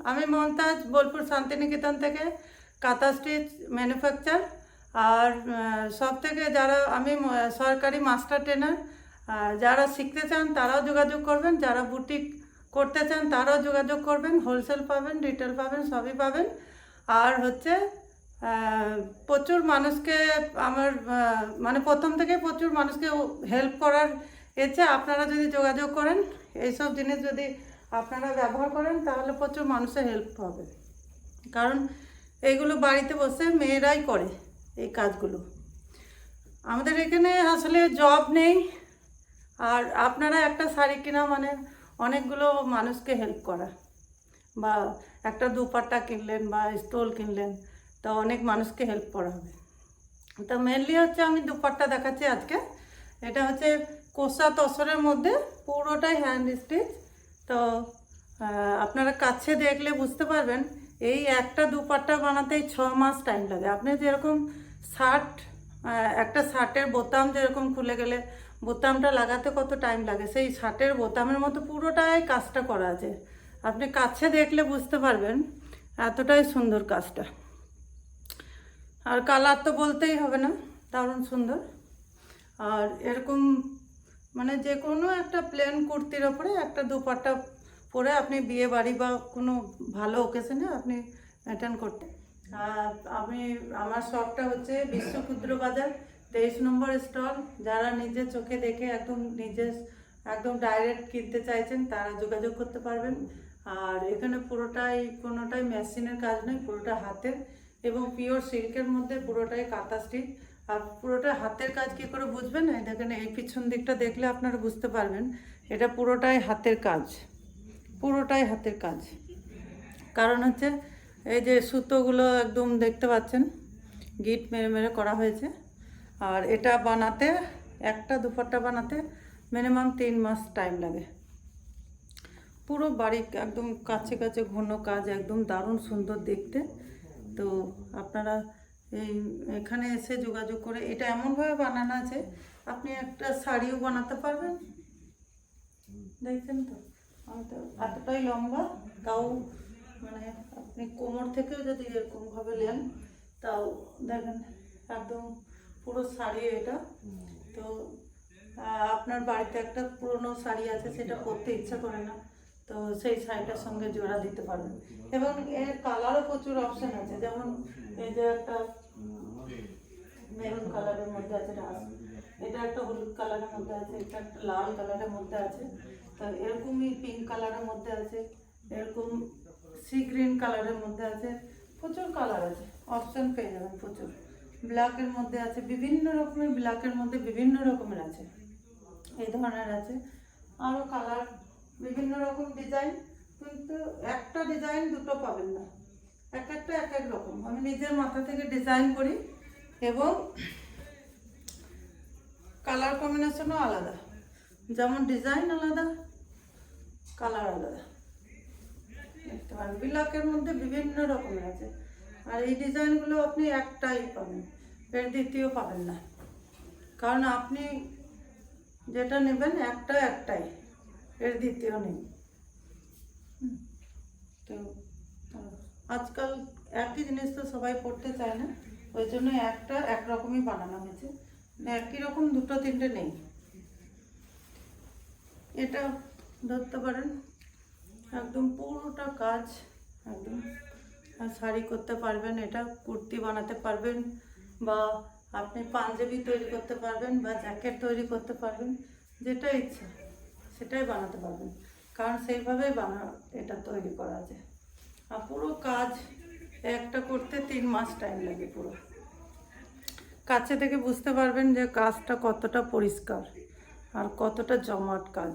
আমি মমতাজ বোলপুর শান্তিনিকেতন থেকে কাঁথা স্টিচ ম্যানুফ্যাকচার। আর সব থেকে যারা আমি সরকারি মাস্টার ট্রেনার, যারা শিখতে চান তারাও যোগাযোগ করবেন, যারা বুটিক করতে চান তারাও যোগাযোগ করবেন। হোলসেল পাবেন, রিটেল পাবেন, সবই পাবেন। আর হচ্ছে প্রচুর মানুষকে আমার মানে প্রথম থেকে প্রচুর মানুষকে হেল্প করার ইচ্ছে। আপনারা যদি যোগাযোগ করেন, এইসব জিনিস যদি আপনারা ব্যবহার করেন তাহলে প্রচুর মানুষের হেল্প হবে। কারণ এইগুলো বাড়িতে বসে মেয়েরাই করে এই কাজগুলো। আমাদের এখানে আসলে জব নেই। আর আপনারা একটা শাড়ি কেনা মানে অনেকগুলো মানুষকে হেল্প করা, বা একটা দুপাট্টা কিনলেন বা স্টোল কিনলেন, তো অনেক মানুষকে হেল্প করা হবে। তো মেনলি হচ্ছে আমি দুপাট্টা দেখাচ্ছি আজকে। এটা হচ্ছে কোষা তসরের মধ্যে, পুরোটাই হ্যান্ড স্টিচ। তো আপনারা কাছে দেখলে বুঝতে পারবেন, এই একটা দুপাট্টা বানাতেই 6 মাস টাইম লাগে। আপনি যেরকম শার্ট, একটা শার্টের বোতাম যেরকম খুলে গেলে বোতামটা লাগাতে কত টাইম লাগে, সেই শার্টের বোতামের মতো পুরোটাই কাজটা করা আছে। আপনি কাছে দেখলে বুঝতে পারবেন এতটাই সুন্দর কাজটা। আর কালার তো বলতেই হবে না, দারুণ সুন্দর। আর এরকম মানে যে কোনো একটা প্লেন কুর্তির ওপরে একটা দুপাট্টা পরে আপনি বিয়ে বাড়ি বা কোনো ভালো ওকেশনে আপনি অ্যাটেন্ড করতে। আর আমার শপটা হচ্ছে বিশ্ব ক্ষুদ্র বাজার 23 নম্বর স্টল। যারা নিজের চোখে দেখে একদম ডাইরেক্ট কিনতে চাইছেন তারা যোগাযোগ করতে পারবেন। আর এখানে কোনোটাই মেশিনের কাজ নয়, পুরোটা হাতের এবং পিওর সিল্কের মধ্যে পুরোটাই কাঁথা স্টিচ। আর পুরোটা হাতের কাজ কী করে বুঝবেন, এই দেখেন, এই পিছন দিকটা দেখলে আপনারা বুঝতে পারবেন এটা পুরোটাই হাতের কাজ, পুরোটাই হাতের কাজ। কারণ হচ্ছে এই যে সুতোগুলো একদম দেখতে পাচ্ছেন গিট মেরে মেরে করা হয়েছে। আর এটা বানাতে, একটা দুপাট্টা বানাতে মিনিমাম 3 মাস টাইম লাগে। পুরো বারিক একদম কাছে কাছে ঘন কাজ, একদম দারুণ সুন্দর দেখতে। তো আপনারা এখানে এসে যোগাযোগ করে, এটা এমনভাবে বানানো আছে আপনি একটা শাড়িও বানাতে পারবেন। দেখছেন তো, আমি তো এতটাই লম্বা, তাও মানে আপনি কোমর থেকেও যদি এরকমভাবে নেন তাও দেখেন একদম পুরো শাড়ি এটা। তো আপনার বাড়িতে একটা পুরনো শাড়ি আছে, সেটা পরতে ইচ্ছা করে না, তো সেই শাড়িটার সঙ্গে জোড়া দিতে পারবেন। এবং এর কালারও প্রচুর অপশান আছে, যেমন এই যে একটা মেরুন কালারের মধ্যে আছে, এটা একটা হলুদ কালারের মধ্যে আছে, এটা একটা লাল কালারের মধ্যে আছে, তো এরকমই পিঙ্ক কালারের মধ্যে আছে, এরকম সি গ্রিন কালারের মধ্যে আছে, প্রচুর কালার আছে, অপশান পেয়ে যাবেন প্রচুর। ব্ল্যাকের মধ্যে আছে, বিভিন্ন রকমের ব্ল্যাকের মধ্যে বিভিন্ন রকমের আছে, এই ধরনের আছে। আরও কালার, বিভিন্ন রকম ডিজাইন, কিন্তু একটা ডিজাইন দুটো পাবেন না, এক এক রকম। আমি নিজের মাথা থেকে ডিজাইন করি এবং কালার কম্বিনেশনও আলাদা, যেমন ডিজাইন আলাদা, কালার আলাদা। দেখতে পারেন ব্ল্যাকের মধ্যে বিভিন্ন রকমের আছে। আর এই ডিজাইনগুলো আপনি একটাই পাবেন, এর দ্বিতীয় পাবেন না। কারণ আপনি যেটা নেবেন একটাই, এর দ্বিতীয় নেই। তো আজকাল একই জিনিস তো সবাই পড়তে চায় না, ওই জন্য একটা একরকমই বানানো হয়েছে, একই রকম দুটো তিনটে নেই। এটা ধরতে পারেন একদম পুরোটা কাজ, একদম শাড়ি করতে পারবেন, এটা কুর্তি বানাতে পারবেন, বা আপনি পাঞ্জাবি তৈরি করতে পারবেন, বা জ্যাকেট তৈরি করতে পারবেন, যেটা ইচ্ছা সেটাই বানাতে পারবেন। কারণ সেইভাবেই এটা তৈরি করা আছে। আর পুরো কাজ একটা করতে 3 মাস টাইম লাগে। পুরো কাছে থেকে বুঝতে পারবেন যে কাজটা কতটা পরিষ্কার আর কতটা জমাট কাজ।